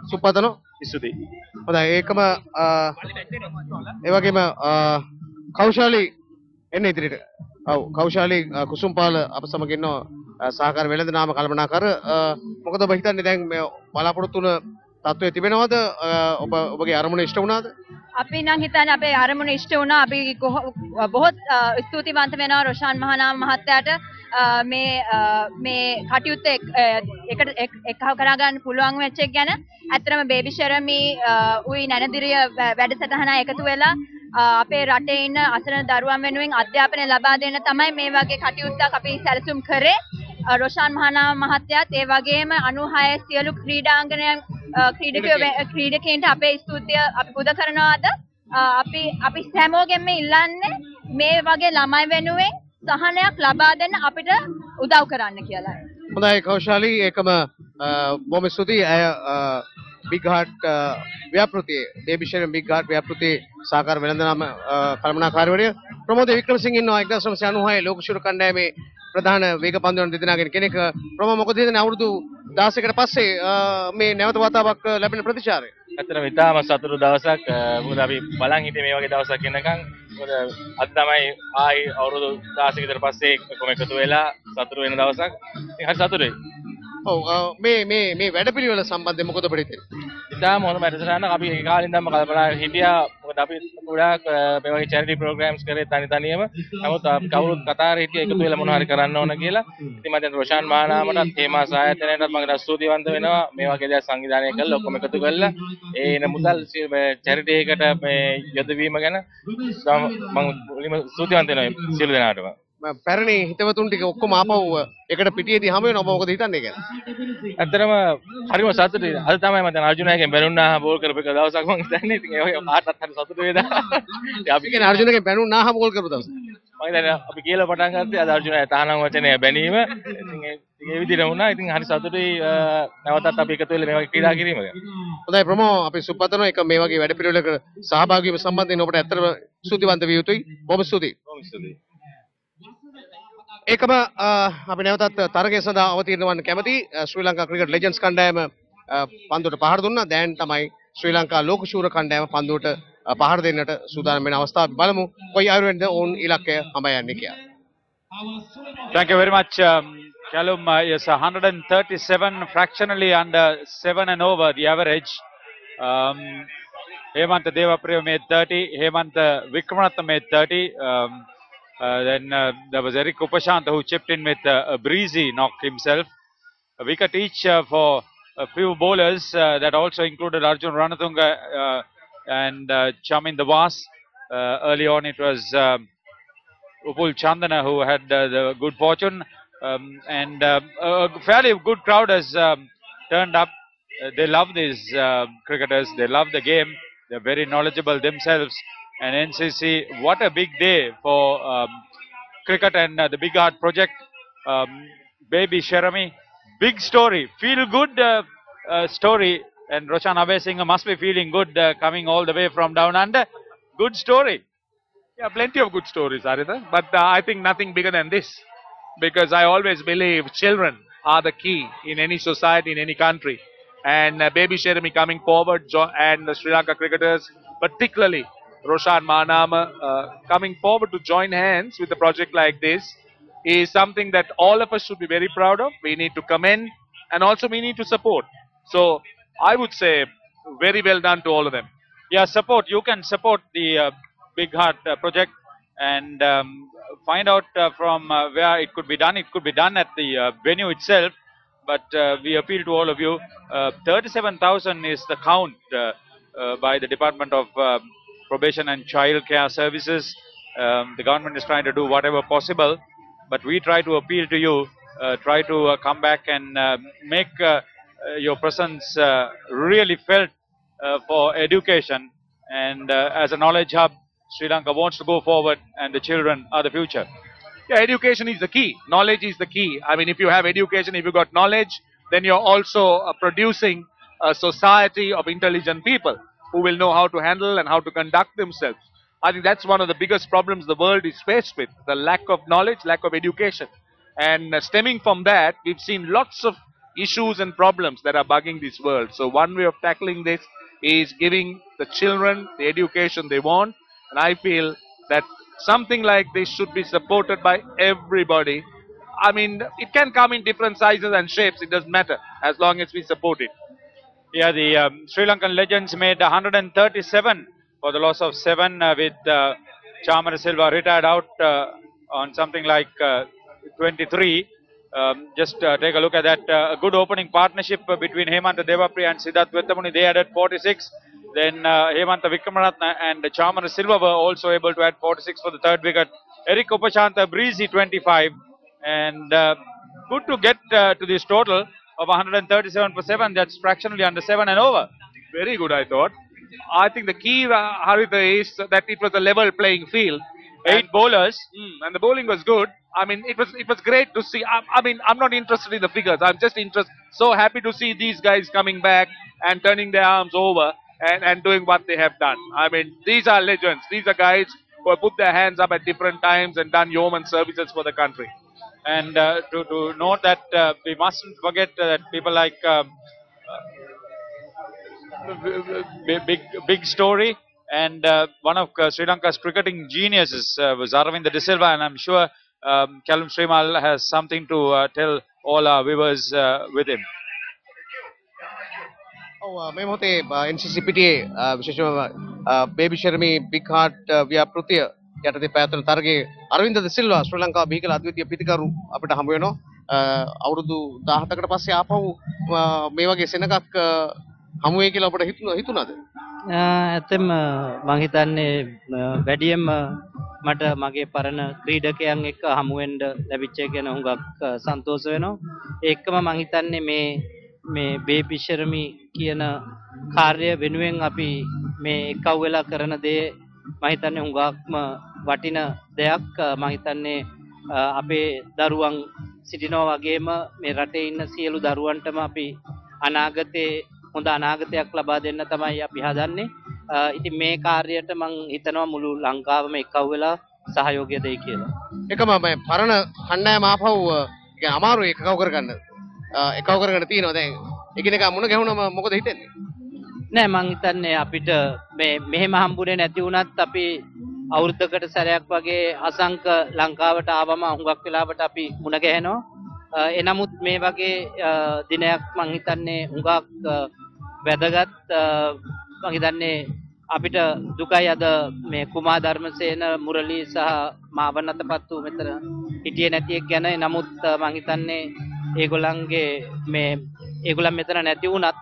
සුපතන ස්තුතියි. හොඳයි ඒකම ඒ වගේම කෞශාලි එන්න ඉදිරියට. ඔව් කෞශාලි කුසුම්පාල අප සමග ඉන්නවා සහකාර වෙළඳ නාම කළමනාකර මොකද ඔබ හිතන්නේ දැන් මේ බලාපොරොත්තු වුණ තත්ත්වයේ තිබෙනවද ඔබ ඔබගේ අරමුණ ඉෂ්ට වුණාද? අපි නම් හිතන්නේ අපේ අරමුණ ඉෂ්ට වුණා. අපි බොහොත් ස්තුතිවන්ත වෙනවා රොෂාන් මහානාම මහත්තයාට මේ කටයුත්ත එකව කරා ගන්න පුළුවන් වෙච්ච එක ගැන. ඇත්තටම බේබි ෂෙරමි උයි නැනදිරිය වැඩසටහන එකතු වෙලා අපේ රටේ ඉන්න අසරණ දරුවන් වෙනුවෙන් අධ්‍යාපනය ලබා දෙන්න තමයි මේ වගේ කටයුත්තක් අපි සැලසුම් කරේ. රොෂාන් මහානාම මහත්තයාත් ඒ වගේම 96 සියලු ක්‍රීඩාංගනයන් ක්‍රීඩකයන්ට අපේ ස්තුතිය අපි පුද කරනවාද අපි හැමෝගෙම ඉල්ලන්නේ මේ වගේ ළමයි වෙනුවෙන් සහනයක් ලබා දෙන්න අපිට උදව් කරන්න කියලා. හොඳයි කෞශාලි ඒකම බොහොම ස්තුතියි අය බිග් හાર્ට් ව්‍යාපෘතියේ බේබි ෂෙරම් බිග් හાર્ට් ව්‍යාපෘතියේ සහකාර වෙළඳ කළමනාකාරවරිය ප්‍රමෝද වික්‍රමසිංහ ඉන්නවා 1996 ලෝක ශූර කණ්ඩායමේ ප්‍රධාන වේග පන්දුවන දෙදෙනාගෙන් කෙනෙක්. ප්‍රමෝ මොකද හිතන්නේ අවුරුදු 16කට පස්සේ මේ නැවත වතාවක් ලැබෙන ප්‍රතිචාරය? ඇත්තටම ඉතාම සතුටු දවසක්. මොකද අපි බලන් හිටියේ මේ වගේ දවසක් එනකන්. මොකද අද තමයි ආයි අවුරුදු 16 කට පස්සේ කොහොම එකතු වෙලා සතුටු වෙන දවසක්. ඉතින් හරි සතුටුයි. ඔව් මේ වැඩපිළිවෙල සම්බන්ධයෙන් මොකද ඔබට හිතෙන්නේ? ඉතාලම හොඳ වැඩසටහනක්. අපි ඒ කාලේ ඉඳන්ම කල්පනා හිටියා. මොකද අපි ගොඩාක් මේ වගේ චැරිටි ප්‍රෝග්‍රෑම්ස් කරේ තනියම. නමුත් කවුරුත් කතා කරේ හිටියේ එකතු වෙලා මොනවා හරි කරන්න ඕන කියලා. ඉතින් මම දැන් රොෂාන් මහානාමටත් හේමා සායතනයටත් මම ස්තුතිවන්ත වෙනවා. මේ වගේ දේවල් සංවිධානය කළා ඔක්කොම එකතු කරලා ඒ එන මුදල් චැරිටි එකකට මේ යොදවීම ගැන මම මුලින්ම ස්තුතිවන්ත වෙනවා සියලු දෙනාටම. පැරණි හිතවතුන් ටික ඔක්කොම ආපහු එකට පිටියේදී හැම වෙනවා. ඔබ මොකද හිතන්නේ කියලා? ඇත්තටම හරිම සතුටුයි. අද තමයි මම දැන් අර්ජුනයගෙන් බැනුණා බෝල් කරපු එක දවසක් මම හිතන්නේ. ඉතින් ඒ වගේ කාටවත් හරි සතුටු වේදා. අපි කියන්නේ අර්ජුනගෙන් බැනුණාම බෝල් කරපු දවස. මම දැන් අපි කියලා පටන් ගත්තේ අද අර්ජුනය තහනම් වචනය බැනීම. ඉතින් ඒ විදිහට වුණා. ඉතින් හරි සතුටුයි නැවතත් අපි එකතු වෙලා මේ වගේ ක්‍රීඩා කිරීම ගැන. හොඳයි ප්‍රමෝ අපි සුපතන එක මේ වගේ වැඩ පිළිවෙලක සහභාගී වීම සම්බන්ධයෙන් ඔබට ඇත්තටම ස්තුතිවන්ත විය යුතුයි. බොහොම ස්තුතියි. බොහොම ස්තුතියි. ඒකම අපි නැවතත් තරගය සඳහා අවතීර්ණ වන්න කැමති ශ්‍රී ලංකා ක්‍රිකට් ලෙජන්ඩ්ස් කණ්ඩායම පන්දුවට පහර දුන්නා. දැන් තමයි ශ්‍රී ලංකා ලෝක ශූර කණ්ඩායම පන්දුවට පහර දෙන්නට සූදානම් වෙන අවස්ථාව. බලමු කොයි අයුරෙන්ද ඔවුන් ඉලක්කය හඹ යන්නේ කියලා. Thank you very much, Callum. Yes, 137 fractionally under 7 and over the average. Hemant Devapriya made 30. Hemant Vikramatha made 30. Then there was Eric Upashant who chipped in with a breezy knock himself. A wicket each for a few bowlers that also included Arjun Ranatunga and Chamin Devas. Early on it was Upul Chandana who had the good fortune and a fairly good crowd has turned up. They love these cricketers, they love the game, they're very knowledgeable themselves. And NCC, what a big day for cricket and the Big Art project. Baby Sherami, big story, feel good story, and Roshan Abhay must be feeling good coming all the way from down under. Good story. Yeah, plenty of good stories, Arita, but I think nothing bigger than this, because I always believe children are the key in any society, in any country. And Baby Sherami coming forward, and the Sri Lanka cricketers, particularly Roshan Mahanama, coming forward to join hands with a project like this is something that all of us should be very proud of. We need to commend and also we need to support. So I would say very well done to all of them. Yeah, support. You can support the Big Heart project and find out from where it could be done. It could be done at the venue itself, but we appeal to all of you. 37,000 is the count by the Department of Probation and Child Care Services. The government is trying to do whatever possible, but we try to appeal to you, try to come back and make your presence really felt for education. And as a knowledge hub, Sri Lanka wants to go forward and the children are the future. Yeah, education is the key. Knowledge is the key. I mean, if you have education, if you got knowledge, then you're also producing a society of intelligent people who will know how to handle and how to conduct themselves. I think that's one of the biggest problems the world is faced with, the lack of knowledge, lack of education. And stemming from that, we've seen lots of issues and problems that are bugging this world. So one way of tackling this is giving the children the education they want, and I feel that something like this should be supported by everybody. I mean, it can come in different sizes and shapes, it doesn't matter, as long as we support it. Yeah, the Sri Lankan legends made 137 for the loss of 7 with Chamara Silva retired out on something like 23. Just take a look at that. A good opening partnership between Hemanta Devapri and Siddharth Vettamuni. They added 46. Then Hemanta Vikramaratne and Chamara Silva were also able to add 46 for the third wicket. Eric Upashanta breezy 25. And good to get to this total of 137 for 7. That's fractionally under 7 and over. Very good, I thought. I think the key, Haritha, is that it was a level playing field. 8 bowlers. And the bowling was good. I mean, it was great to see. I mean, I'm not interested in the figures. I'm just so happy to see these guys coming back and turning their arms over and doing what they have done. I mean, these are legends. These are guys who have put their hands up at different times and done yeoman services for the country. And to note that we mustn't forget that people like big story and one of Sri Lanka's cricketing geniuses was Aravinda De Silva, and I'm sure Callum Srimal has something to tell all our viewers with him. මේ මොහොතේ NCC පිටියේ විශේෂයෙන්ම baby ෂර්මි big heart ව්‍යාපෘතිය යටතේ පැවැත්වෙන තරගයේ අරවින්ද ද සිල්වා ශ්‍රී ලංකාව බිහිකල අද්විතීය පිතිකරු අපිට හම්බ වෙනවා. අවුරුදු 17කට පස්සේ ආපහු මේ වගේ සෙනඟක් හමු වෙයි කියලා අපිට හිතුණාද? ඇත්තම මම හිතන්නේ වැඩියෙන්ම මට මගේ පරණ ක්‍රීඩකයන් එක්ක හමු වෙන්න ලැබිච්ච එක ගැන හුඟක් සන්තෝෂ වෙනවා. ඒකම මම හිතන්නේ මේ බේබි ෂර්මි කියන කාර්ය වෙනුවෙන් අපි මේ එකව වෙලා කරන දේ මම හිතන්නේ හුඟක්ම වටින දෙයක්. මම හිතන්නේ අපේ දරුවන් සිටිනවා වගේම මේ රටේ ඉන්න සියලු දරුවන්ටම අපි අනාගතේ හොඳ අනාගතයක් ලබා දෙන්න තමයි අපි හදන්නේ. ඉතින් මේ කාර්යයට මම හිතනවා මුළු ලංකාවම එකව වෙලා සහයෝගය දෙයි කියලා. එකම මේ පරණ කණ්ඩායම ආපහු කියන්නේ අමාරුයි එකව කරගන්න. එකව කරගෙන තියෙනවා දැන්. එකිනෙකා මුණ ගැහුනම මොකද හිතෙන්නේ? නෑ මං හිතන්නේ අපිට මේ මෙහෙම හම්බුනේ නැති වුණත් අපි අවුරුද්දකට සැරයක් වගේ අසංක ලංකාවට ආවම හුඟක් වෙලාවට අපි මුණ ගැහෙනවා. එනමුත් මේ වගේ දිනයක් මං හිතන්නේ හුඟක් වැදගත්. මං හිතන්නේ අපිට දුකයි අද මේ කුමා ධර්මසේන මුරලී සහ මාවනතපත් වූ මෙතන හිටියේ නැති එක් ගැන. නමුත් මං හිතන්නේ ඒගොල්ලන් මෙතන නැති වුණත්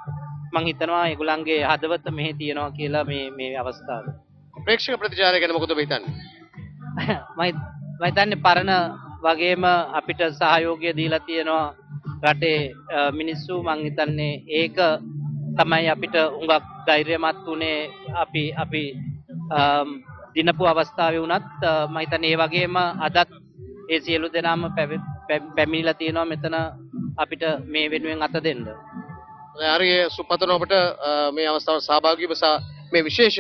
මං හිතනවා ඒගොල්ලන්ගේ හදවත මෙහි තියෙනවා කියලා මේ අවස්ථාවේ. ප්‍රේක්ෂක ප්‍රතිචාරය ගැන මොකද ඔබ හිතන්නේ? මම හිතන්නේ පරණ වගේම අපිට සහයෝගය දීලා තියෙනවා රටේ මිනිස්සු. මං හිතන්නේ ඒක තමයි අපිට හුඟක් ධෛර්යමත් උනේ. අපි දිනපු අවස්ථාවේ වුණත් මම හිතන්නේ ඒ වගේම අදත් ඒ සියලු දෙනාම පැමිණිලා තියෙනවා මෙතන අපිට මේ වෙනුවෙන් අත දෙන්න. හරි සුපතන ඔබට මේ අවස්ථාවට සහභාගී වෙස මේ විශේෂ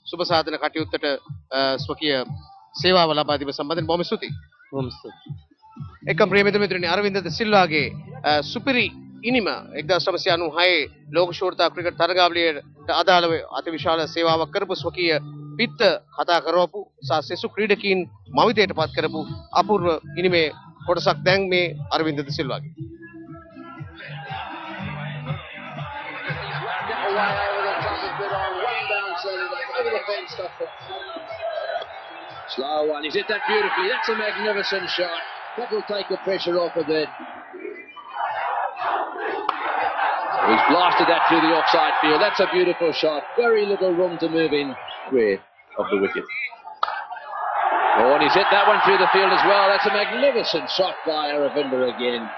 සුබ සාධන කටයුත්තට ස්වකීය සේවාව ලබා දීම සම්බන්ධයෙන් බොහොම ස්තුතියි. බොහොම ස්තුතියි. එකම ප්‍රිය මිත්‍රයනි අරවින්ද ද සිල්වාගේ සුපිරි ඉනිම 1996 ලෝක ශූරතා ක්‍රිකට් තරගාවලියට අදාළව අතිවිශාල සේවාවක් කරපු ස්වකීය පිත්ත කතා කරවපු සෙසු ක්‍රීඩකීන් මවිතයට පත් කරපු අපූර්ව ඉනිමේ කොටසක් දැන් මේ අරවින්ද ද සිල්වාගේ. Slow one, he's hit that beautifully. That's a magnificent shot. That will take the pressure off of it. He's blasted that through the offside field. That's a beautiful shot. Very little room to move in clear of the wicket. Oh, and he's hit that one through the field as well. That's a magnificent shot by Aravinda again.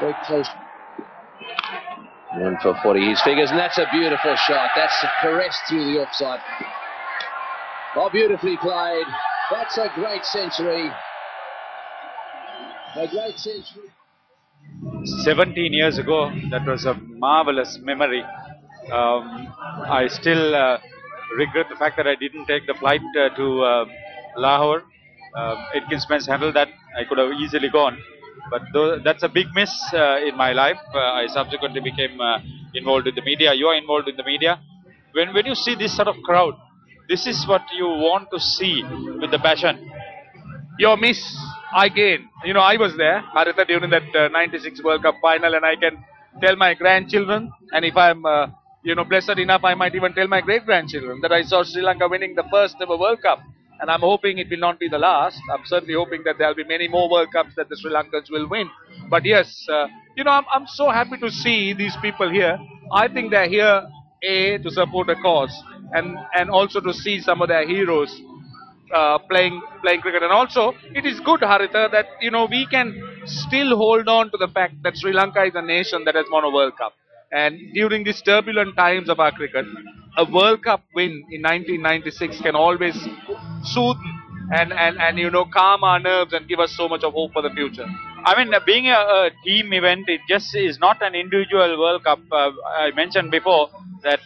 Very close. One for 40 his figures, and that's a beautiful shot. That's a caress through the offside. Oh, beautifully played. That's a great century. A great century. 17 years ago, that was a marvelous memory. I still regret the fact that I didn't take the flight to Lahore. Atkins handled that. I could have easily gone. But that's a big miss in my life. I subsequently became involved in the media. You are involved in the media. When you see this sort of crowd, this is what you want to see with the passion. Your miss, I gain. You know, I was there, Haritha, during that 96 World Cup final, and I can tell my grandchildren, and if I'm, blessed enough, I might even tell my great-grandchildren that I saw Sri Lanka winning the first ever World Cup. And I'm hoping it will not be the last. I'm certainly hoping that there'll be many more World Cups that the Sri Lankans will win. But yes, I'm so happy to see these people here. I think they're here, to support a cause, and also to see some of their heroes playing cricket. And also, it is good, Haritha, that we can still hold on to the fact that Sri Lanka is a nation that has won a World Cup. And during these turbulent times of our cricket, a World Cup win in 1996 can always soothe and calm our nerves and give us so much of hope for the future. I mean, being a team event, it just is not an individual World Cup. I mentioned before that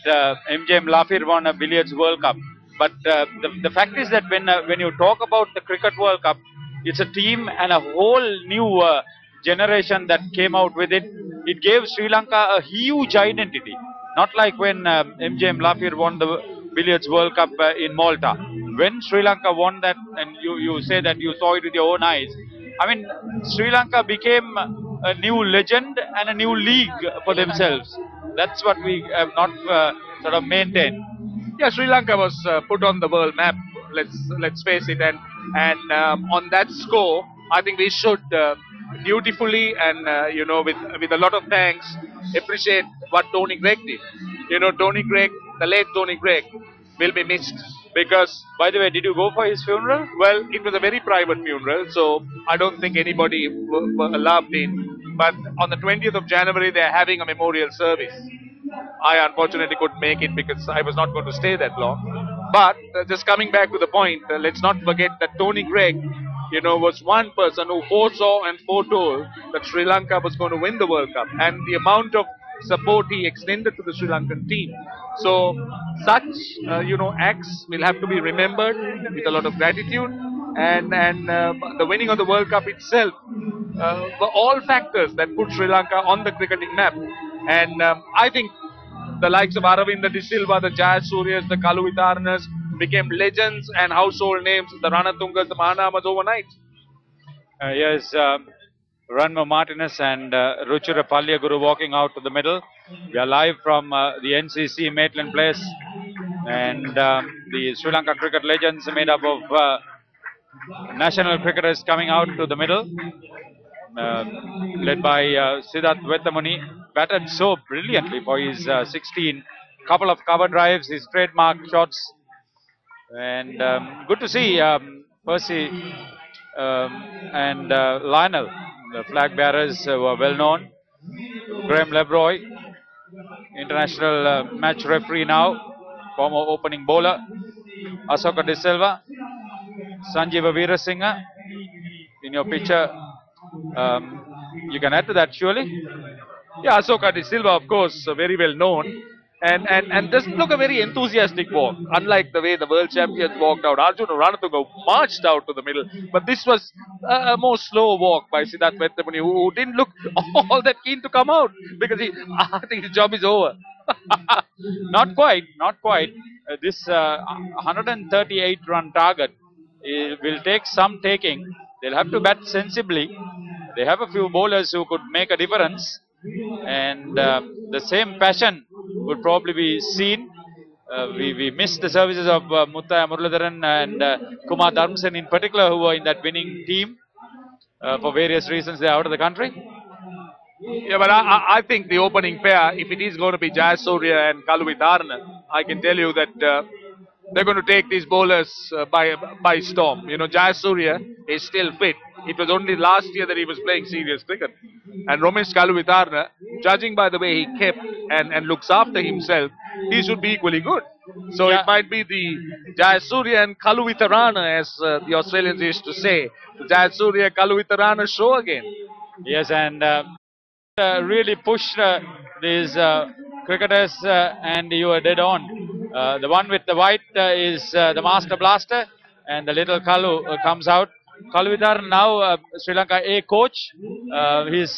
MJ Lafir won a Billiards World Cup. But the fact is that when you talk about the Cricket World Cup, it's a team and a whole new generation that came out with it. It gave Sri Lanka a huge identity. Not like when MJ Lafir won the Billiards World Cup in Malta. When Sri Lanka won that, and you say that you saw it with your own eyes, I mean, Sri Lanka became a new legend and a new league for themselves. That's what we have not sort of maintained. Yeah, Sri Lanka was put on the world map. Let's face it, and on that score, I think we should beautifully and with a lot of thanks appreciate what Tony Gregg did. Tony Gregg, the late Tony Gregg, will be missed because. By the way, did you go for his funeral? Well, it was a very private funeral, so I don't think anybody were allowed in. But on the 20th of January, they're having a memorial service. I unfortunately couldn't make it because I was not going to stay that long. But just coming back to the point, let's not forget that Tony Gregg, was one person who foresaw and foretold that Sri Lanka was going to win the World Cup, and the amount of support he extended to the Sri Lankan team. So such acts will have to be remembered with a lot of gratitude, and the winning of the World Cup itself were all factors that put Sri Lanka on the cricketing map. And I think the likes of Aravinda De Silva, the Jayasuryas, the Kaluwitaranas became legends and household names, the Ranatungas, the Mahanamas overnight. Yes, Ranma Martinez and Ruchira Palyaguru walking out to the middle. We are live from the NCC Maitland Place, and the Sri Lanka cricket legends made up of national cricketers coming out to the middle. Led by Siddharth Vetamuni, batted so brilliantly for his 16. Couple of cover drives, his trademark shots, and good to see Percy and Lionel, the flag bearers who are well known. Graham Lebroy, international match referee now, former opening bowler. Asoka De Silva, Sanjeeva Veerasinghe in your picture. You can add to that, surely? Yeah, Asoka De Silva, of course, very well known. And doesn't look a very enthusiastic walk, unlike the way the world champions walked out. Arjuna Ranatunga marched out to the middle, but this was a more slow walk by Siddharth Vetamuni, who didn't look all that keen to come out because I think his job is over. Not quite, not quite. This 138 run target will take some taking. They'll have to bat sensibly. They have a few bowlers who could make a difference, and the same passion would probably be seen. We missed the services of Muttaya Muralidharan and Kumar Dharmsen in particular, who were in that winning team. For various reasons, they are out of the country. Yeah, but I think the opening pair, if it is going to be Jayasuriya and Kaluwitaranan, I can tell you that they're going to take these bowlers by storm. Jayasuriya is still fit. It was only last year that he was playing serious cricket. And Romesh Kaluwitaranan, judging by the way he kept and looks after himself, he should be equally good. So it might be the Jayasuriya and Kaluwitaranan, as the Australians used to say, the Jayasuriya Kaluwitaranan show again. Yes, and really push these cricketers, and you are dead on. The one with the white is the Master Blaster, and the little Kalu comes out. Kalu Vidar now Sri Lanka A coach. He's